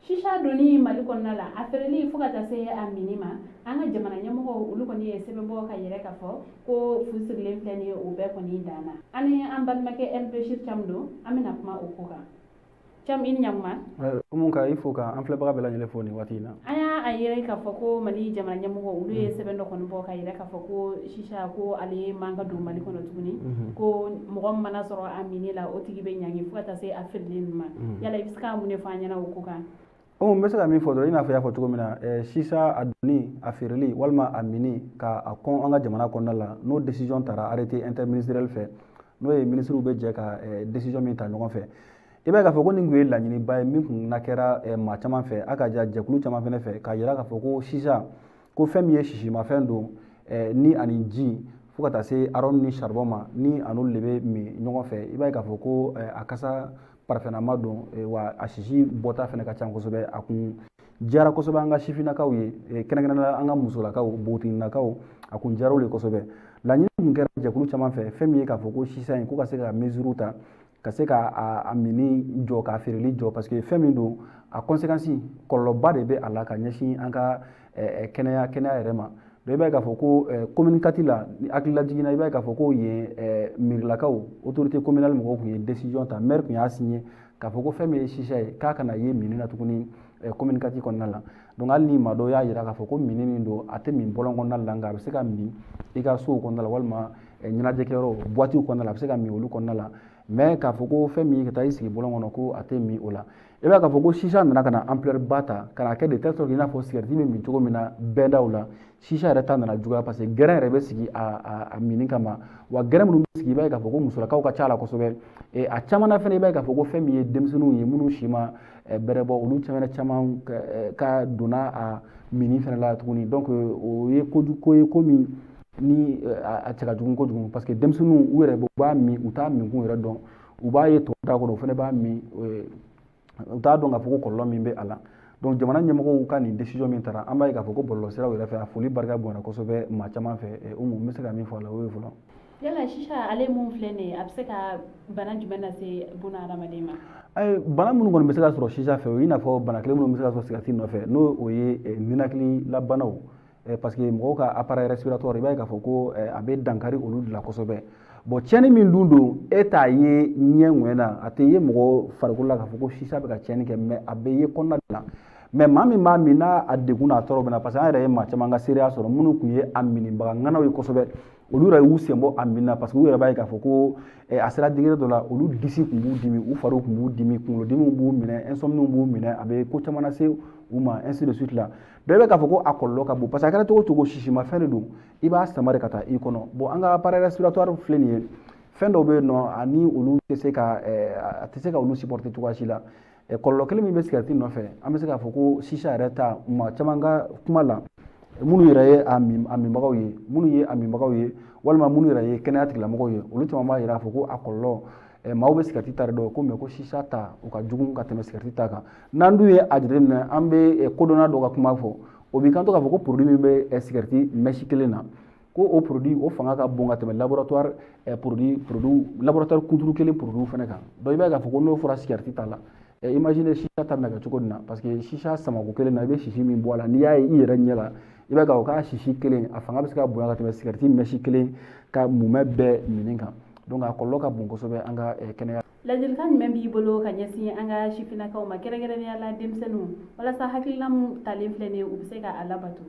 shisha doni mali kɔnɔna la a feereli fo ka taa se a mini ma an ka jamana ɲɛmɔgɔw olu kɔni ye sɛbɛnbɔ ka yɛrɛ k'a fɔ ko fu sigilen filɛ ni ye o bɛɛ kɔni danna an ni an balimakɛ Elbechir Thiam don an bɛna kuma o ko kan. Thiam i ni ɲakuma. Mun ka i fo ka an filɛbaga bɛɛ lajɛlen fo nin waati in na. An y'a yɛrɛ k'a fɔ ko mali jamana ɲɛmɔgɔ olu ye sɛbɛn dɔ kɔni bɔ ka yɛrɛ k'a fɔ ko shisha ko ale man ka don mali kɔnɔ tuguni ko mɔgɔ min mana sɔrɔ a mini la o tigi bɛ ɲangi fo ka taa se a feereli ninnu ma yala i bɛ se ka mun de fɔ an ɲɛna o ko kan. N bɛ se ka min fɔ dɔrɔn i n'a fɔ y'a fɔ cogo min na shisha a donni a feereli walima a mini ka a kɔn an ka jamana kɔnɔna la n'o décision taara arrêté interministériel fɛ n'o ye ministres bɛ jɛ ka décision min ta ɲɔgɔn fɛ i b'a ye k'a fɔ ko nin tun ye laɲiniba ye min tun na kɛra maa caman fɛ a ka jɛkulu caman fɛnɛ fɛ k'a yira k'a fɔ ko shisha ko fɛn min ye sisimafɛn don ni ani ji fo ka taa se arɔn ni charbon ma ni an'olu de bɛ min ɲɔgɔn fɛ i b'a ye k'a fɔ ko a kasa parafɛnama don wa a sisi bɔta fɛnɛ ka ca kosɛbɛ a kun diyara kosɛbɛ an ka sifinnakaw ye kɛrɛnkɛrɛnnenya an ka musolakaw npogotiginakaw a kun diyara olu ye kosɛbɛ laɲini tun kɛra jɛkulu caman fɛ fɛn min ye k'a fɔ ko shisha in ko ka se ka mesure ta ka se ka a mini jɔ k'a feereli jɔ parce que fɛn min don a conséquence kɔlɔlɔba de bɛ a la ka ɲɛsin an ka kɛnɛya yɛrɛ ma donc i b'a ye k'a fɔ ko commune 4 la ni hakilila jiginna i b'a ye k'a fɔ ko yen mairilakaw autorité communale mɔgɔw tun ye décision ta maire tun y'a signé k'a fɔ ko fɛn min ye shisha ye k'a kana ye mini na tuguni commune 4 kɔnɔna la donc hali ni maa dɔw y'a yira k'a fɔ ko mini min don a tɛ min bɔlɔn kɔnɔna la nka a bɛ se ka min i ka sow kɔnɔna la walima ɲɛnajɛkɛyɔrɔ boîte kɔnɔna la a bɛ se ka min olu kɔnɔna la mais k'a fɔ ko fɛn min ye ka taa i sigi bɔlɔn kɔnɔ ko a tɛ min o la i b'a k'a fɔ ko shisha nana ka na ampleur ba ta ka na kɛ de telle sorte i n'a fɔ cigarette bɛ min cogo min na bɛɛdaw la shisha yɛrɛ ta nana juguya parce que gɛrɛn yɛrɛ bɛ sigi a mini kama wa gɛrɛn minnu bɛ sigi i b'a ye k'a fɔ ko musolakaw ka ca la kosɛbɛ a caman na fɛnɛ i b'a ye k'a fɔ ko fɛn min ye denmisɛnninw ye minnu si ma bɛrɛ bɔ olu caman ka donna a mini fɛnɛ la tuguni donc o ye kojugu ye ko min ni a cɛ ka jugu kojugu parce que denmisɛnninw u yɛrɛ u b'a min u t'a minkun yɛrɛ dɔn u b'a ye tɔw t'a kɔnɔ o fɛnɛ b'a min u t'a dɔn k'a fɔ ko kɔlɔlɔ min bɛ a la donc jamana ɲɛmɔgɔw ka nin décision min taara an b'a ye k'a fɔ ko bɔlɔlɔsiraw yɛrɛ fɛ a foli barika bonyana kosɛbɛ maa caman fɛ n bɛ se ka min fɔ a la o ye fɔlɔ. Yala shisha ale mun filɛ nin ye a bɛ se ka bana jumɛn lase buna hadamaden ma. Bana minnu kɔni bɛ se ka sɔrɔ shisha fɛ o i n'a fɔ bana kelen minnu bɛ se ka sɔrɔ sigarati nɔfɛ n'o o ye ninakililabanaw parce que mɔgɔw ka appareil respiratoire i b'a ye k'a fɔ ko a bɛ dankari olu de la kosɛbɛ bon tiɲɛni min dun don e t'a ye ɲɛ ŋɛɲɛ na a tɛ ye mɔgɔ farikolo la k'a fɔ ko shisha bɛ ka tiɲɛni kɛ mais a bɛ ye kɔnɔna de la mais maa min b'a min n'a degun n'a tɔɔrɔ bɛ na parce que an yɛrɛ ye maa caman ka seereya sɔrɔ minnu tun ye a minibaga ŋanaw ye kosɛbɛ olu yɛrɛ y'u sen bɔ a min na parce que u yɛrɛ b'a ye k'a fɔ ko a sera degré dɔ la olu disi tun b'u dimi u fariw tun b'u dimi kunkolodimiw b'u minɛ insomnie b'u minɛ a bɛ ko caman lase u ma ainsi de suite la donc i bɛ k'a fɔ ko a kɔlɔlɔ ka bon parce que a kɛra cogo o cogo sisimafɛn de don i b'a sama de ka taa i kɔnɔ bon an ka appareil respiratoire filɛ nin ye fɛn dɔw bɛ yen nɔ ani olu tɛ se ka a tɛ se ka olu supporter cogoya si la kɔlɔlɔ kelen min bɛ sigarati nɔfɛ an bɛ se k'a fɔ ko shisha yɛrɛ ta maa caman ka kuma la minnu yɛrɛ ye a minbagaw ye minnu ye a minbagaw ye walima minnu yɛrɛ ye kɛnɛya tigilamɔgɔw ye olu caman b'a yira k'a fɔ ko a kɔlɔlɔ maaw bɛ sigarati ta de dɔn ko mais ko shisha ta o ka jugu ka tɛmɛ sigarati ta kan n'an dun ye a jateminɛ an bɛ kodɔnna dɔ ka kuma fɔ o b'i kanto k'a fɔ ko produit min bɛ sigarati mèche kelen na ko o produit o fanga ka bon ka tɛmɛ laboratoire laboratoire kunturu kelen produit fɛnɛ kan donc i b'a ye k'a fɔ ko n'o fɔra sigarati ta la imagine shisha ta bɛna kɛ cogo min na parce que shisha samako kelen na i bɛ sisi min bɔ a la n'i y'a ye i yɛrɛ ɲɛ la i b'a ye k'a fɔ k'a sisi kelen a fanga bɛ se ka bonya ka tɛmɛ sigarati mèche kelen ka mumɛ bɛɛ mini kan donc a kɔlɔlɔ ka bon kosɛbɛ an ka kɛnɛya. Ladilikan jumɛn b'i bolo ka ɲɛsin an ka sifinnakaw ma kɛrɛnkɛrɛnnenya la denmisɛnninw walasa hakilina min talen filɛ nin ye u bɛ se k'a labato.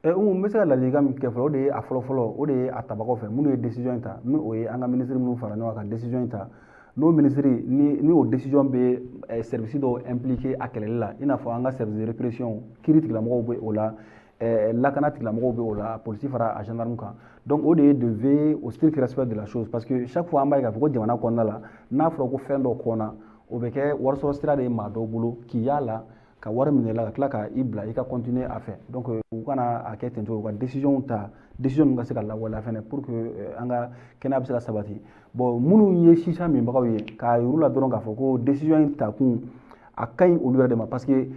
N bɛ se ka ladilikan min kɛ fɔlɔ o de ye a fɔlɔ o de ye a tabagaw fɛ minnu ye décision in ta ni o ye an ka ministre minnu fara ɲɔgɔn kan ka décision in ta n'o ministre ni o décision bɛ service dɔw impliqué a kɛlɛli la i n'a fɔ an ka service de répression kiiri tigilamɔgɔw bɛ o la lakana tigilamɔgɔw bɛ o la polisi fara a gendarme kan donc o de ye de veiller au strict respect de la chose parce que chaque fois an b'a ye k'a fɔ ko jamana kɔnɔna la n'a fɔra ko fɛn dɔ kɔnna o bɛ kɛ warisɔrɔ sira de ye maa dɔw bolo k'i y'a la ka wari minɛ la ka tila ka i bila i ka continuer a fɛ donc u kana a kɛ ten cogo u ka décision ta décision min ka se ka lawaleya fɛnɛ pour que an ka kɛnɛya bɛ se ka sabati bon minnu ye shisha minbagaw ye k'a yir'u la dɔrɔn k'a fɔ ko décision in ta kun a ka ɲi olu yɛrɛ de ma parce que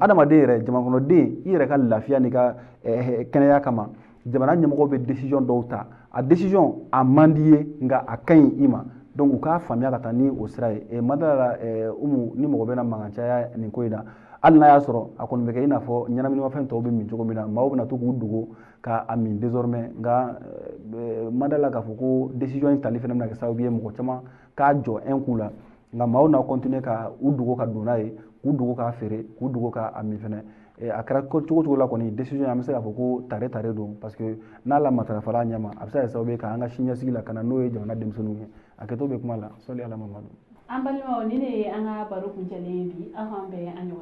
adamaden yɛrɛ jamanakɔnɔden i yɛrɛ ka lafiya n'i ka kɛnɛya kama jamana ɲɛmɔgɔw bɛ décision dɔw ta a décision a man di ye nka a ka ɲi i ma donc u k'a faamuya ka taa ni o sira ye madala la Umu ni mɔgɔ bɛ na mankan caya nin ko in na hali n'a y'a sɔrɔ a kɔni bɛ kɛ i n'a fɔ ɲɛnaminimafɛn tɔw bɛ min cogo min na maaw bɛna to k'u dogo k'a min désormais nka ma da la k'a fɔ ko décision in tali fana bɛna kɛ sababu ye mɔgɔ caman k'a jɔ un coup la nka maaw n'a continuer ka u dogo ka don n'a ye k'u dogo k'a feere k'u dogo k'a min fɛnɛ a kɛra cogo cogo la kɔni décision an bɛ se k'a fɔ ko tare don parce que n'a la matarafala a ɲɛ ma a bɛ se ka kɛ sababu ye k'an ka siniɲɛsigi lakana n'o ye jamana denmisɛnninw ye a kɛtɔ bɛ kuma la sɔli ala mamadu an balimaw ni ne ye an ka baro kuncɛlen bi aw k'an bɛn an ɲɔgɔn